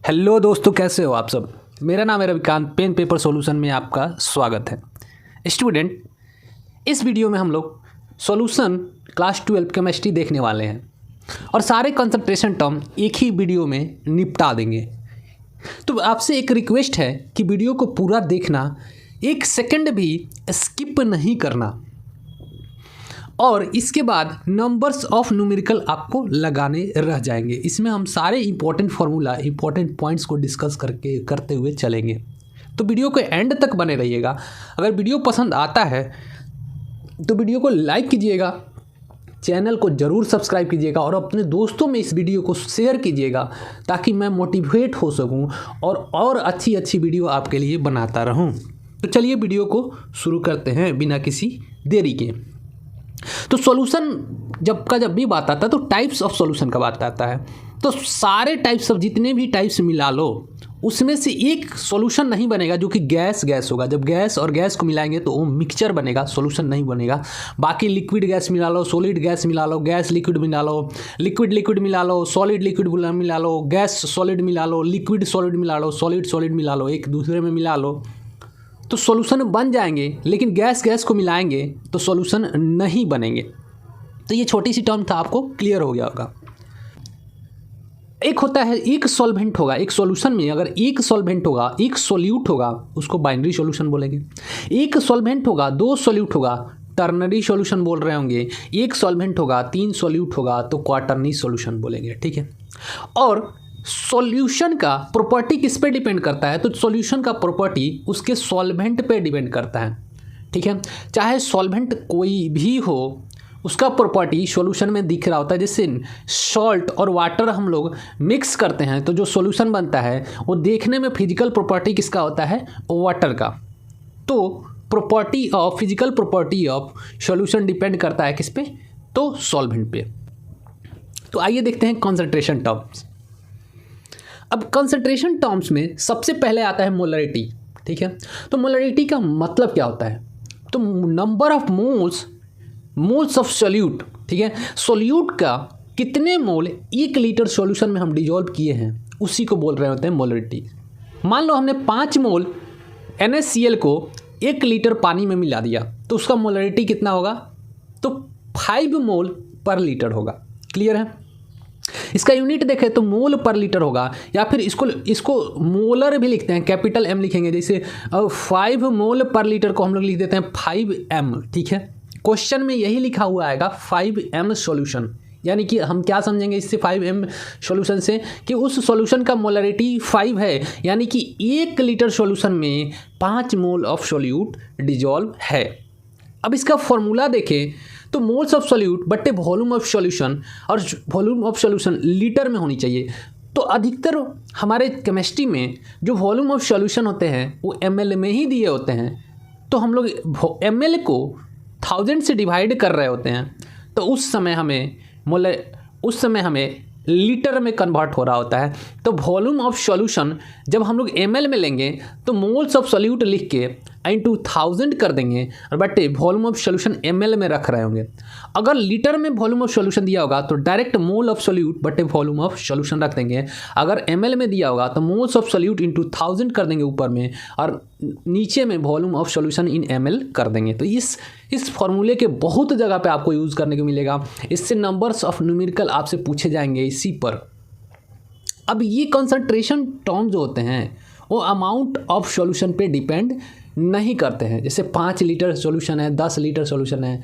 Hello दोस्तों, कैसे हो आप सब। मेरा नाम है रविकांत। पेन पेपर सॉल्यूशन में आपका स्वागत है। स्टूडेंट, इस वीडियो में हम लोग सॉल्यूशन क्लास 12 केमिस्ट्री देखने वाले हैं और सारे कंसंट्रेशन टर्म एक ही वीडियो में निपटा देंगे। तो आपसे एक रिक्वेस्ट है कि वीडियो को पूरा देखना, एक सेकंड भी स्किप नहीं करना और इसके बाद नंबर्स ऑफ न्यूमेरिकल आपको लगाने रह जाएंगे। इसमें हम सारे इंपॉर्टेंट फार्मूला, इंपॉर्टेंट पॉइंट्स को डिस्कस करते हुए चलेंगे। तो वीडियो को एंड तक बने रहिएगा। अगर वीडियो पसंद आता है तो वीडियो को लाइक कीजिएगा, चैनल को ज़रूर सब्सक्राइब कीजिएगा और अपने दोस्तों में इस वीडियो को शेयर कीजिएगा ताकि मैं मोटिवेट हो सकूं और अच्छी अच्छी वीडियो आपके लिए बनाता रहूं। तो चलिए वीडियो को शुरू करते हैं बिना किसी देरी के। तो सॉल्यूशन जब भी बात आता है तो टाइप्स ऑफ सॉल्यूशन का बात आता है। तो सारे टाइप्स ऑफ, जितने भी टाइप्स मिला लो, उसमें से एक सॉल्यूशन नहीं बनेगा जो कि गैस होगा। जब गैस और गैस को मिलाएंगे तो वो मिक्सचर बनेगा, सॉल्यूशन नहीं बनेगा। बाकी लिक्विड गैस मिला लो, सॉलिड गैस मिला लो, गैस लिक्विड मिला लो, लिक्विड मिला लो, सॉलिड लिक्विड मिला लो, गैस सॉलिड मिला लो, लिक्विड सॉलिड मिला लो, सॉलिड मिला लो, एक दूसरे में मिला लो तो सॉल्यूशन बन जाएंगे। लेकिन गैस को मिलाएंगे तो सॉल्यूशन नहीं बनेंगे। तो ये छोटी सी टर्म था, आपको क्लियर हो गया होगा। एक होता है, एक सॉल्वेंट होगा एक सॉल्यूशन में। अगर एक सॉल्वेंट होगा, एक सॉल्यूट होगा, उसको बाइनरी सॉल्यूशन बोलेंगे। एक सॉल्वेंट होगा, दो सॉल्यूट होगा, टर्नरी सॉल्यूशन बोल रहे होंगे। एक सॉल्वेंट होगा, तीन सॉल्यूट होगा तो क्वाटरनी सॉल्यूशन बोलेंगे। ठीक है। और सॉल्यूशन का प्रॉपर्टी किस पे डिपेंड करता है? तो सॉल्यूशन का प्रॉपर्टी उसके सॉल्वेंट पे डिपेंड करता है। ठीक है। चाहे सॉल्वेंट कोई भी हो, उसका प्रॉपर्टी सॉल्यूशन में दिख रहा होता है। जैसे सॉल्ट और वाटर हम लोग मिक्स करते हैं तो जो सॉल्यूशन बनता है वो देखने में फिजिकल प्रॉपर्टी किसका होता है? वाटर का। तो physical property of solution depend करता है किस पे? तो सॉल्वेंट पे। तो आइए देखते हैं कंसंट्रेशन टर्म्स। अब कंसंट्रेशन टर्म्स में सबसे पहले आता है मोलरिटी। ठीक है। तो मोलरिटी का मतलब क्या होता है? तो number of moles of solute. ठीक है। सोल्यूट का कितने मोल 1 लीटर सॉल्यूशन में हम डिजोल्व किए हैं, उसी को बोल रहे होते हैं मोलरिटी। मान लो हमने 5 मोल NaCl को 1 लीटर पानी में मिला दिया तो उसका मोलरिटी कितना होगा? तो 5 मोल पर लीटर होगा। क्लियर है? इसका यूनिट देखें तो मोल पर लीटर होगा, या फिर इसको मोलर भी लिखते हैं, कैपिटल M लिखेंगे। जैसे 5 मोल पर लीटर को हम लोग लिख देते हैं 5m। ठीक है। क्वेश्चन में यही लिखा हुआ आएगा 5m सॉल्यूशन। यानी कि हम क्या समझेंगे इससे 5m सॉल्यूशन से? कि उस सॉल्यूशन का मोलरिटी 5 है, यानी कि 1 लीटर सॉल्यूशन में 5 मोल ऑफ सॉल्यूट डिजॉल्व है। अब इसका फॉर्मूला देखें तो मोल्स ऑफ सॉल्यूट बट्टे वॉल्यूम ऑफ सॉल्यूशन, और वॉल्यूम ऑफ सॉल्यूशन लीटर में होनी चाहिए। तो अधिकतर हमारे केमिस्ट्री में जो वॉल्यूम ऑफ सॉल्यूशन होते हैं वो ml में ही दिए होते हैं। तो हम लोग ml को 1000 से डिवाइड कर रहे होते हैं तो उस समय हमें लीटर में कन्वर्ट हो रहा होता है। तो वॉल्यूम ऑफ सॉल्यूशन जब हम लोग ml में लेंगे तो मोल्स ऑफ सॉल्यूट लिख के इंटू 1000 कर देंगे, और बटे वॉल्यूम ऑफ सॉल्यूशन ml में रख रहे होंगे। अगर लीटर में वॉल्यूम ऑफ सॉल्यूशन दिया होगा तो डायरेक्ट मोल ऑफ सॉल्यूट बटे वॉल्यूम ऑफ सॉल्यूशन रख देंगे। अगर ml में दिया होगा तो मोल्स ऑफ सॉल्यूट इंटू 1000 कर देंगे ऊपर में, और नीचे में volume of solution in ml कर देंगे। तो इस फॉर्मूले के बहुत जगह पे आपको यूज़ करने को मिलेगा। इससे नंबर्स ऑफ न्यूमेरिकल आपसे पूछे जाएंगे इसी पर। अब ये कंसंट्रेशन टर्म जो होते हैं वो अमाउंट ऑफ सॉल्यूशन पे डिपेंड नहीं करते हैं। जैसे 5 लीटर सॉल्यूशन है, 10 लीटर सॉल्यूशन है,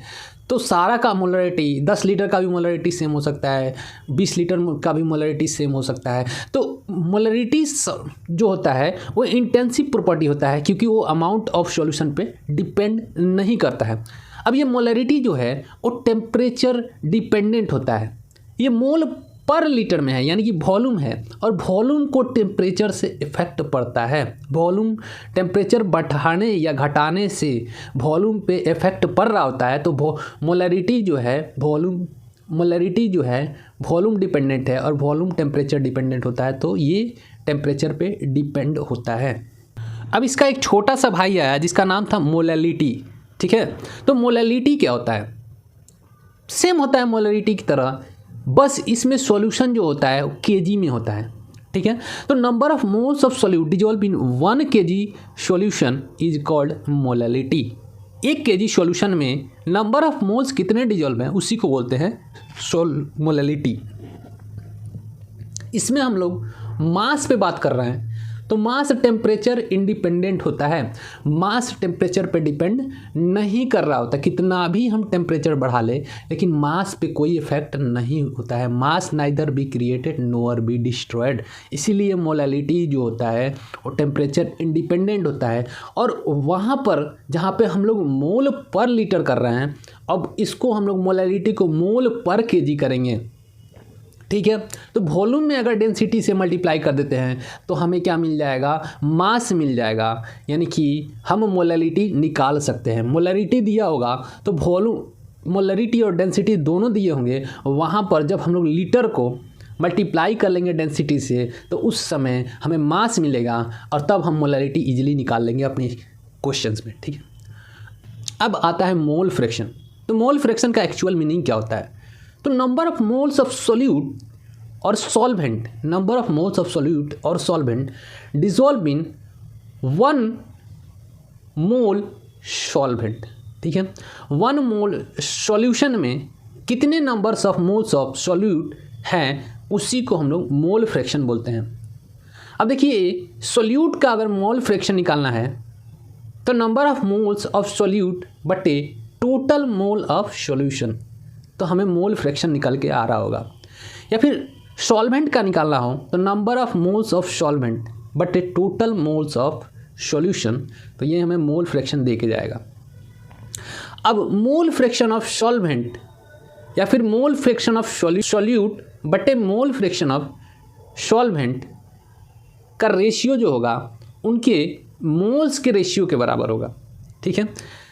तो सारा का मोलरिटी 10 लीटर का भी मोलरिटी सेम हो सकता है, 20 लीटर का भी मोलरिटी सेम हो सकता है। तो मोलरिटी जो होता है वो इंटेंसिव प्रॉपर्टी होता है, क्योंकि वो अमाउंट ऑफ सॉल्यूशन पे डिपेंड नहीं करता है। अब ये मोलरिटी जो है वो टेम्परेचर डिपेंडेंट होता है। ये मोल पर लीटर में है, यानी कि वॉल्यूम है, और वॉल्यूम को टेम्परेचर से इफेक्ट पड़ता है। वॉल्यूम टेम्परेचर बढ़ाने या घटाने से वॉल्यूम पे इफेक्ट पड़ रहा होता है। तो मोलरिटी जो है वॉल्यूम डिपेंडेंट है और वॉल्यूम टेम्परेचर डिपेंडेंट होता है, तो ये टेम्परेचर पे डिपेंड होता है। अब इसका एक छोटा सा भाई आया जिसका नाम था मोलैलिटी। ठीक है। तो मोलैलिटी क्या होता है? सेम होता है मोलैलिटी की तरह, बस इसमें सॉल्यूशन जो होता है वो केजी में होता है। ठीक है। तो number of moles of solute dissolve in 1 kg solution is called molality. 1 kg solution में नंबर ऑफ मोल्स कितने डिजॉल्व हैं उसी को बोलते हैं मोलैलिटी। इसमें हम लोग मास पे बात कर रहे हैं, तो मास टेम्परेचर इंडिपेंडेंट होता है, मास टेम्परेचर पे डिपेंड नहीं कर रहा होता। कितना भी हम टेम्परेचर बढ़ा ले लेकिन मास पे कोई इफेक्ट नहीं होता है। Mass neither be created NOR be destroyed. इसीलिए मोलैलिटी जो होता है वो टेम्परेचर इंडिपेंडेंट होता है। और वहाँ पर जहाँ पे हम लोग मोल पर लीटर कर रहे हैं, अब इसको हम लोग मोलैलिटी को मोल पर केजी करेंगे, ठीक है। तो वॉल्यूम में अगर डेंसिटी से मल्टीप्लाई कर देते हैं तो हमें क्या मिल जाएगा, मास मिल जाएगा। यानी कि हम मोलैलिटी निकाल सकते हैं। मोलैलिटी दिया होगा तो वॉल्यूम, मोलैलिटी और डेंसिटी दोनों दिए होंगे। वहाँ पर जब हम लोग लीटर को मल्टीप्लाई कर लेंगे डेंसिटी से तो उस समय हमें मास मिलेगा और तब हम मोलैलिटी ईजिली निकाल लेंगे अपने क्वेश्चंस में, ठीक है। अब आता है मोल फ्रैक्शन। तो मोल फ्रैक्शन का एक्चुअल मीनिंग क्या होता है? तो number of moles of solute और solvent, number of moles of solute और solvent dissolve in 1 mole solvent, ठीक है। 1 मोल सॉल्यूशन में कितने numbers of moles of solute हैं उसी को हम लोग मोल फ्रैक्शन बोलते हैं। अब देखिए, सोल्यूट का अगर मोल फ्रैक्शन निकालना है तो number of moles of solute बटे टोटल मोल ऑफ सॉल्यूशन, तो हमें मोल फ्रैक्शन निकल के आ रहा होगा। या फिर सॉल्वेंट का निकालना हो तो number of moles of solvent बटे टोटल मोल्स ऑफ सॉल्यूशन, तो ये हमें मोल फ्रैक्शन दे के जाएगा। अब मोल फ्रैक्शन ऑफ सॉल्वेंट या फिर मोल फ्रैक्शन ऑफ सॉल्यूट बटे मोल फ्रैक्शन ऑफ सॉल्वेंट का रेशियो जो होगा उनके मोल्स के रेशियो के बराबर होगा, ठीक है।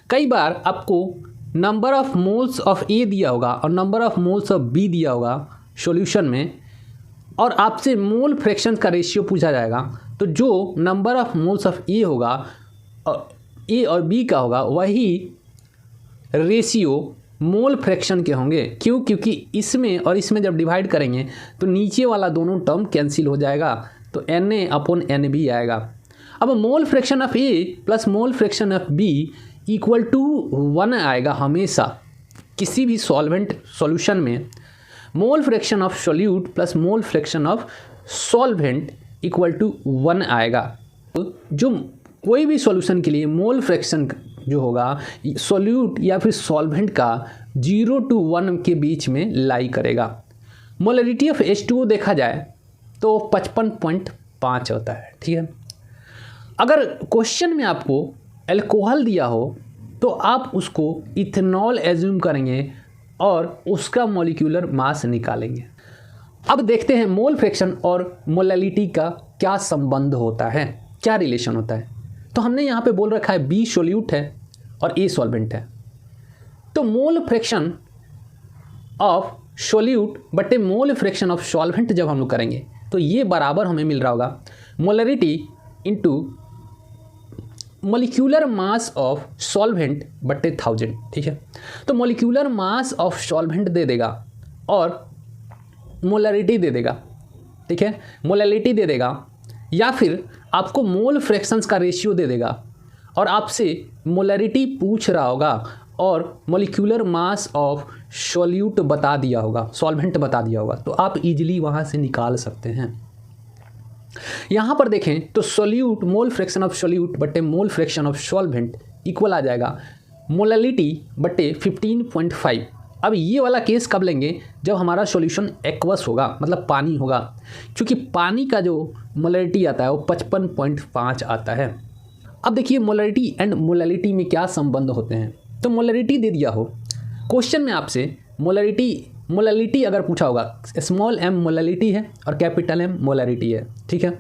कई बार आपको number of moles of A दिया होगा और number of moles of B दिया होगा सॉल्यूशन में, और आपसे मोल फ्रैक्शन का रेशियो पूछा जाएगा, तो जो नंबर ऑफ मोल्स ऑफ ए होगा और ए और बी का होगा वही रेशियो मोल फ्रैक्शन के होंगे। क्यों? क्योंकि इसमें और इसमें जब डिवाइड करेंगे तो नीचे वाला दोनों टर्म कैंसिल हो जाएगा, तो Na/Nb आएगा। अब mole fraction of A plus mole fraction of B equal to 1 आएगा हमेशा। किसी भी सॉल्वेंट सॉल्यूशन में mole fraction of solute plus mole fraction of solvent equal to 1 आएगा। तो जो कोई भी सॉल्यूशन के लिए मोल फ्रैक्शन जो होगा सोल्यूट या फिर सॉल्वेंट का 0 to 1 के बीच में लाई करेगा। मोलैलिटी ऑफ H2O देखा जाए तो 55.5 होता है, ठीक है। अगर क्वेश्चन में आपको अल्कोहल दिया हो तो आप उसको इथेनॉल एज्यूम करेंगे और उसका मॉलिक्यूलर मास निकालेंगे। अब देखते हैं मोल फ्रैक्शन और मोलैलिटी का क्या संबंध होता है, क्या रिलेशन होता है। तो हमने यहाँ पे बोल रखा है बी सोल्यूट है और ए सॉल्वेंट है, तो मोल फ्रैक्शन ऑफ सोल्यूट बटे मोल फ्रैक्शन ऑफ सॉल्वेंट जब हम लोग करेंगे तो ये बराबर हमें मिल रहा होगा molality into molecular mass of solvent बटे 1000, ठीक है। तो मॉलिक्यूलर मास ऑफ सॉल्वेंट दे देगा और मोलैलिटी दे देगा, ठीक है। मोलैलिटी दे देगा या फिर आपको मोल फ्रैक्शंस का रेशियो दे देगा और आपसे मोलैलिटी पूछ रहा होगा और मॉलिक्यूलर मास ऑफ सॉल्यूट बता दिया होगा, सॉल्वेंट बता दिया होगा, तो आप इजीली वहाँ से निकाल सकते हैं। यहाँ पर देखें तो solute mole fraction of solute बटे mole fraction of solvent equal आ जाएगा मोलैलिटी बटे 15.5। अब ये वाला केस कब लेंगे? जब हमारा सॉल्यूशन एक्वस होगा, मतलब पानी होगा, क्योंकि पानी का जो मोलैलिटी आता है वो 55.5 आता है। अब देखिए मोलैलिटी एंड मोलैलिटी में क्या संबंध होते हैं। तो मोलैलिटी दे दिया हो क्वेश्चन में आपसे, मोलैलिटी अगर पूछा होगा, स्मॉल m मोलैलिटी है और कैपिटल M मोलैलिटी है, ठीक है।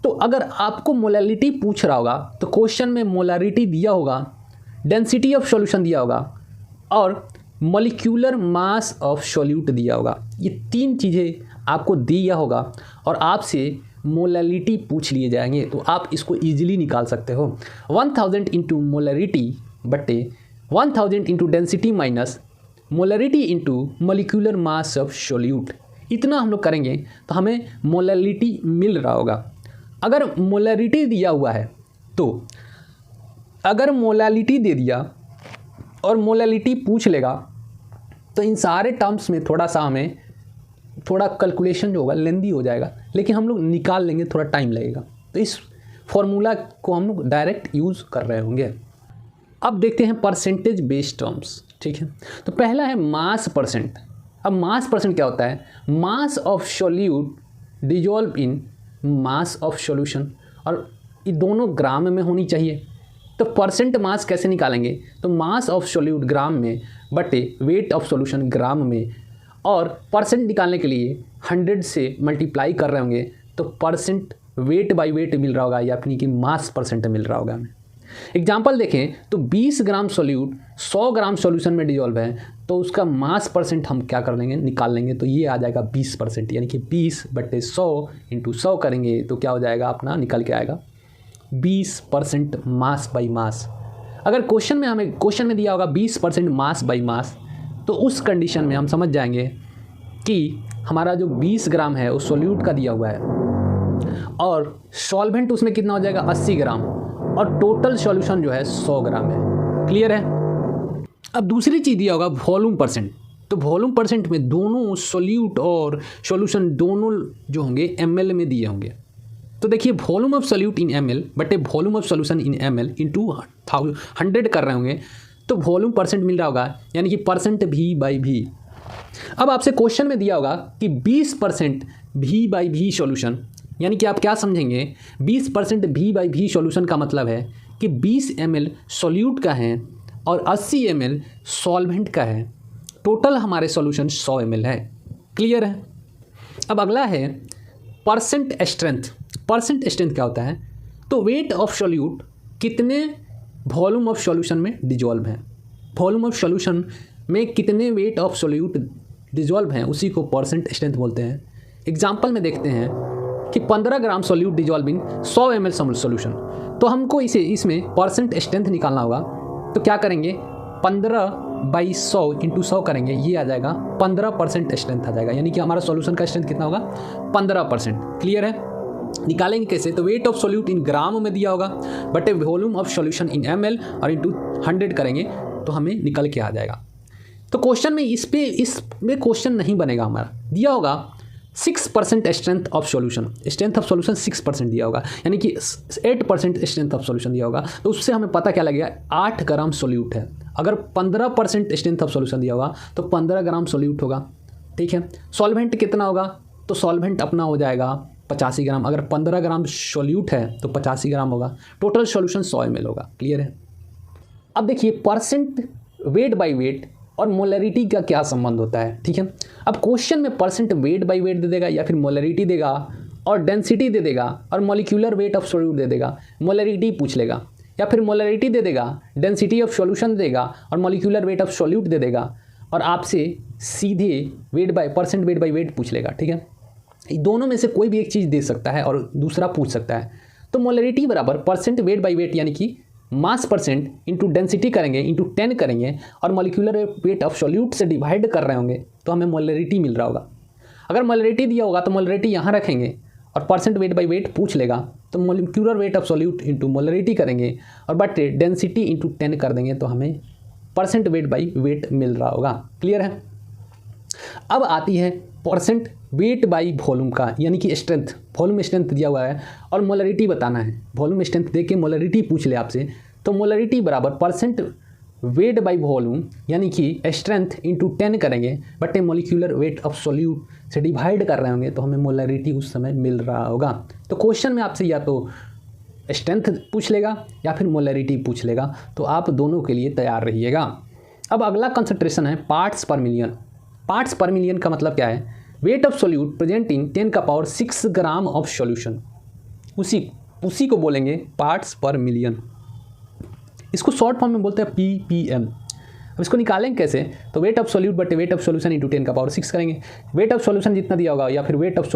तो अगर आपको मोलैलिटी पूछ रहा होगा तो क्वेश्चन में मोलैलिटी दिया होगा, डेंसिटी ऑफ सॉल्यूशन दिया होगा और मॉलिक्यूलर मास ऑफ सॉल्यूट दिया होगा। ये 3 चीज़ें आपको दिया होगा और आपसे मोलैलिटी पूछ लिए जाएंगे, तो आप इसको ईजिली निकाल सकते हो। 1000 इंटू मोलैलिटी बटे 1000 into density minus molality into molecular mass of solute, इतना हम लोग करेंगे तो हमें मोलैलिटी मिल रहा होगा। अगर मोलैलिटी दिया हुआ है तो अगर मोलैलिटी दे दिया और मोलैलिटी पूछ लेगा तो इन सारे टर्म्स में थोड़ा सा हमें थोड़ा कैलकुलेशन जो होगा लेंदी हो जाएगा, लेकिन हम लोग निकाल लेंगे, थोड़ा टाइम लगेगा। तो इस फॉर्मूला को हम लोग डायरेक्ट यूज़ कर रहे होंगे। अब देखते हैं परसेंटेज बेस्ड टर्म्स, ठीक है। तो पहला है मास परसेंट। अब मास परसेंट क्या होता है? Mass of solute dissolve in mass of solution, और ये दोनों ग्राम में होनी चाहिए। तो परसेंट मास कैसे निकालेंगे? तो मास ऑफ सॉल्यूट ग्राम में बटे वेट ऑफ सॉल्यूशन ग्राम में, और परसेंट निकालने के लिए 100 से मल्टीप्लाई कर रहे होंगे तो परसेंट वेट बाय वेट मिल रहा होगा, यानी कि मास परसेंट मिल रहा होगा हमें। एग्जाम्पल देखें तो 20 ग्राम सॉल्यूट 100 ग्राम सॉल्यूशन में डिजॉल्व है, तो उसका मास परसेंट हम क्या कर लेंगे? निकाल लेंगे। तो ये आ जाएगा 20%, यानी कि 20/100 × 100 करेंगे तो क्या हो जाएगा? अपना निकल के आएगा 20% मास बाई मास। अगर क्वेश्चन में दिया होगा 20% मास बाई मास, तो उस कंडीशन में हम समझ जाएंगे कि हमारा जो 20 ग्राम है वो सॉल्यूट का दिया हुआ है और सॉल्वेंट उसमें कितना हो जाएगा? 80 ग्राम, और टोटल सॉल्यूशन जो है 100 ग्राम है। क्लियर है? अब दूसरी चीज़ दिया होगा वॉल्यूम परसेंट। तो वॉल्यूम परसेंट में दोनों सॉल्यूट और सॉल्यूशन दोनों जो होंगे ml में दिए होंगे। तो देखिए volume of solute in ml बटे volume of solution in ml into 100 कर रहे होंगे, तो वॉल्यूम परसेंट मिल रहा होगा, यानी कि परसेंट V/V। अब आपसे क्वेश्चन में दिया होगा कि 20% V/V सॉल्यूशन, यानी कि आप क्या समझेंगे? 20% V/V सॉल्यूशन का मतलब है कि 20 ml सॉल्यूट का है और 80 ml सॉल्वेंट का है। टोटल हमारे सॉल्यूशन 100 ml है। क्लियर है? अब अगला है परसेंट स्ट्रेंथ। परसेंट स्ट्रेंथ क्या होता है? तो वेट ऑफ सॉल्यूट कितने वॉल्यूम ऑफ सॉल्यूशन में डिजॉल्व हैं, वॉल्यूम ऑफ सॉल्यूशन में कितने वेट ऑफ सॉल्यूट डिजॉल्व हैं, उसी को परसेंट स्ट्रेंथ बोलते हैं। एग्जाम्पल में देखते हैं कि 15 gram solute dissolve in 100 ml solution, तो हमको इसमें परसेंट स्ट्रेंथ निकालना होगा। तो क्या करेंगे? 15/100 × 100 करेंगे, ये आ जाएगा 15% स्ट्रेंथ आ जाएगा, यानी कि हमारा सॉल्यूशन का स्ट्रेंथ कितना होगा? 15%। क्लियर है? निकालेंगे कैसे? तो वेट ऑफ सॉल्यूट इन ग्राम में दिया होगा बटे volume of solution in ml और इंटू 100 करेंगे तो हमें निकल के आ जाएगा। तो क्वेश्चन में इसमें क्वेश्चन नहीं बनेगा, हमारा दिया होगा 6% strength of solution, strength of solution 6% दिया होगा, यानी कि 8% स्ट्रेंथ ऑफ सॉल्यूशन दिया होगा। तो उससे हमें पता क्या लगेगा? 8 ग्राम सॉल्यूट है। अगर 15% स्ट्रेंथ ऑफ सॉल्यूशन दिया होगा तो 15 ग्राम सॉल्यूट होगा। ठीक है? सॉल्वेंट कितना होगा? तो सॉल्वेंट अपना हो जाएगा 85 ग्राम। अगर 15 ग्राम सॉल्यूट है तो 85 ग्राम होगा। टोटल सॉल्यूशन 100 ml होगा। क्लियर है? अब देखिए परसेंट वेट बाई वेट और मोलरिटी का क्या संबंध होता है। ठीक है? अब क्वेश्चन में परसेंट वेट बाई वेट दे देगा या फिर मोलरिटी देगा और डेंसिटी दे देगा और मॉलिक्यूलर वेट ऑफ सॉल्यूट दे देगा, मोलरिटी पूछ लेगा, या फिर मोलरिटी दे देगा, डेंसिटी ऑफ सॉल्यूशन देगा और मॉलिक्यूलर वेट ऑफ सॉल्यूट दे देगा, और आपसे सीधे परसेंट वेट बाई वेट पूछ लेगा। ठीक है? दोनों में से कोई भी एक चीज़ दे सकता है और दूसरा पूछ सकता है। तो मोलरिटी बराबर परसेंट वेट बाई वेट, यानी कि मास परसेंट इंटू डेंसिटी करेंगे इंटू 10 करेंगे और मॉलिक्यूलर वेट ऑफ सॉल्यूट से डिवाइड कर रहे होंगे तो हमें मोलरिटी मिल रहा होगा। अगर मोलरिटी दिया होगा तो मोलरिटी यहाँ रखेंगे और परसेंट वेट बाई वेट पूछ लेगा तो molecular weight of solute into molarity करेंगे और बट डेंसिटी इंटू 10 कर देंगे तो हमें परसेंट वेट बाई वेट मिल रहा होगा। क्लियर है? अब आती है परसेंट वेट बाई वॉल्यूम का, यानी कि स्ट्रेंथ। वॉल्यूम स्ट्रेंथ दिया हुआ है और मोलरिटी बताना है। वॉल्यूम स्ट्रेंथ दे के मोलरिटी पूछ ले आपसे, तो मोलरिटी बराबर परसेंट वेट बाई वॉल्यूम, यानी कि स्ट्रेंथ इंटू 10 करेंगे but molecular weight of solute से डिवाइड कर रहे होंगे तो हमें मोलरिटी उस समय मिल रहा होगा। तो क्वेश्चन में आपसे या तो स्ट्रेंथ पूछ लेगा या फिर मोलरिटी पूछ लेगा, तो आप दोनों के लिए तैयार रहिएगा। अब अगला कंसंट्रेशन है पार्ट्स पर मिलियन। पार्ट्स पर मिलियन का मतलब क्या है? Weight of solute present in 10⁻6 gram of solution, उसी को बोलेंगे पार्ट्स पर मिलियन। इसको शॉर्ट फॉर्म में बोलते हैं ppm। अब इसको निकालेंगे कैसे? तो वेट ऑफ सॉल्यूट बटे वेट ऑफ सॉल्यूशन इंटू 10⁻6 करेंगे। वेट ऑफ सॉल्यूशन जितना दिया होगा या फिर वेट ऑफ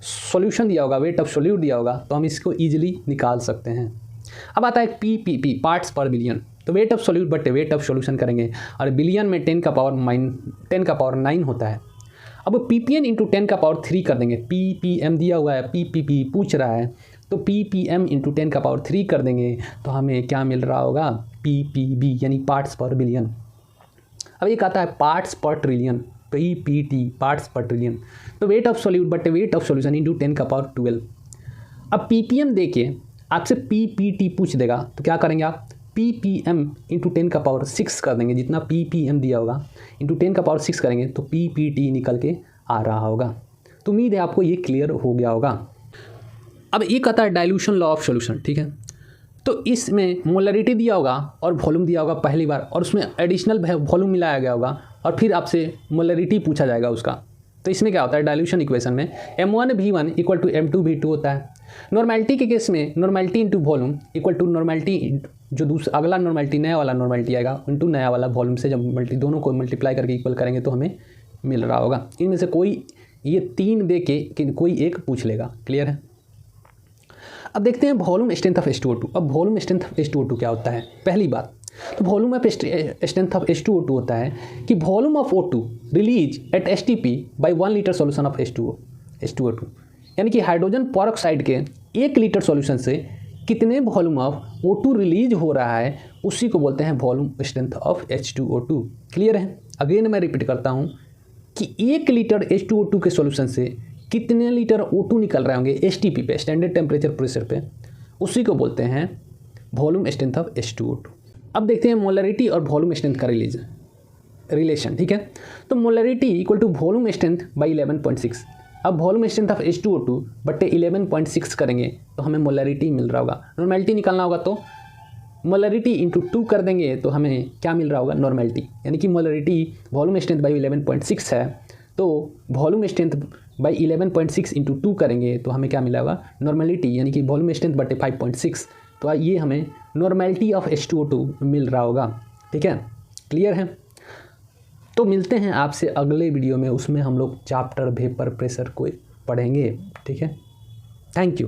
सॉल्यूशन दिया होगा, वेट ऑफ सॉल्यूट दिया होगा, तो हम इसको ईजिली निकाल सकते हैं। अब आता है ppp, पार्ट्स पर बिलियन। तो वेट ऑफ सॉल्यूट बटे वेट ऑफ सॉल्यूशन करेंगे और बिलियन में 10⁻9 होता है। अब ppn इंटू 10 का पावर 3 कर देंगे, ppm दिया हुआ है, ppp पूछ रहा है, तो ppm इंटू 10 का पावर 3 कर देंगे तो हमें क्या मिल रहा होगा, ppb यानी पार्ट्स पर बिलियन। अब एक आता है पार्ट्स पर ट्रिलियन, ppt पार्ट्स पर ट्रिलियन, तो वेट ऑफ सॉल्यूट बटे वेट ऑफ सॉल्यूशन इंटू 10 का पावर 12। अब ppm देके आपसे ppt पूछ देगा तो क्या करेंगे आप, ppm इंटू 10 का पावर 6 कर देंगे, जितना ppm दिया होगा इंटू 10 का पावर 6 करेंगे तो ppt निकल के आ रहा होगा। तो उम्मीद है आपको ये क्लियर हो गया होगा। अब एक आता है डाइल्यूशन लॉ ऑफ सॉल्यूशन, ठीक है। तो इसमें मोलरिटी दिया होगा और वॉल्यूम दिया होगा पहली बार, और उसमें एडिशनल वॉल्यूम मिलाया गया होगा और फिर आपसे मोलरिटी पूछा जाएगा उसका। तो इसमें क्या होता है, डाइल्यूशन इक्वेशन में m1v1 इक्वल टू m2v2 होता है। नॉर्मेलिटी के केस में normality into volume equal to normality, जो दूसरा अगला नॉर्मेलिटी नया वाला नॉर्मेलिटी आएगा इंटू नया वाला वॉल्यूम से जब दोनों को मल्टीप्लाई करके इक्वल करेंगे तो हमें मिल रहा होगा। इनमें से कोई ये 3 दे के कोई एक पूछ लेगा। क्लियर है। अब देखते हैं वॉल्यूम स्ट्रेंथ ऑफ H2O2। अब वॉल्यूम स्ट्रेंथ ऑफ H2O2 क्या होता है, पहली बात तो volume of strength of H2O2 होता है कि volume of O2 release at STP by 1 litre solution of H2O2, यानी कि हाइड्रोजन पेरोक्साइड के 1 लीटर सॉल्यूशन से कितने वॉल्यूम ऑफ O2 रिलीज हो रहा है, उसी को बोलते हैं volume strength of H2O2। Clear है। अगेन मैं रिपीट करता हूँ कि 1 लीटर H2O2 के सॉल्यूशन से कितने लीटर O2 निकल रहे होंगे STP पे, स्टैंडर्ड टेम्परेचर प्रेशर पे, उसी को बोलते हैं वॉल्यूम स्ट्रेंथ ऑफ H2O2। अब देखते हैं मोलरिटी और वॉल्यूम स्ट्रेंथ का रिलेशन, ठीक है। तो molarity equal to volume strength by 11.6। अब वॉल्यूम स्ट्रेंथ ऑफ H2O2 बटे 11.6 करेंगे तो हमें मोलरिटी मिल रहा होगा। नॉर्मेलिटी निकालना होगा तो मोलरिटी इंटू 2 कर देंगे तो हमें क्या मिल रहा होगा, नॉर्मेलिटी, यानी कि मोलरिटी वॉल्यूम स्ट्रेंथ बाई 11.6 है, तो वॉल्यूम स्ट्रेंथ बाई 11.6 इंटू 2 करेंगे तो हमें क्या मिला होगा, नॉर्मेलिटी, यानी कि वॉल्यूम स्ट्रेंथ बटे 5.6, तो ये हमें नॉर्मेलिटी ऑफ H2O2 मिल रहा होगा। ठीक है, क्लियर है। तो मिलते हैं आपसे अगले वीडियो में, उसमें हम लोग चैप्टर वेपर प्रेशर को पढ़ेंगे। ठीक है, थैंक यू।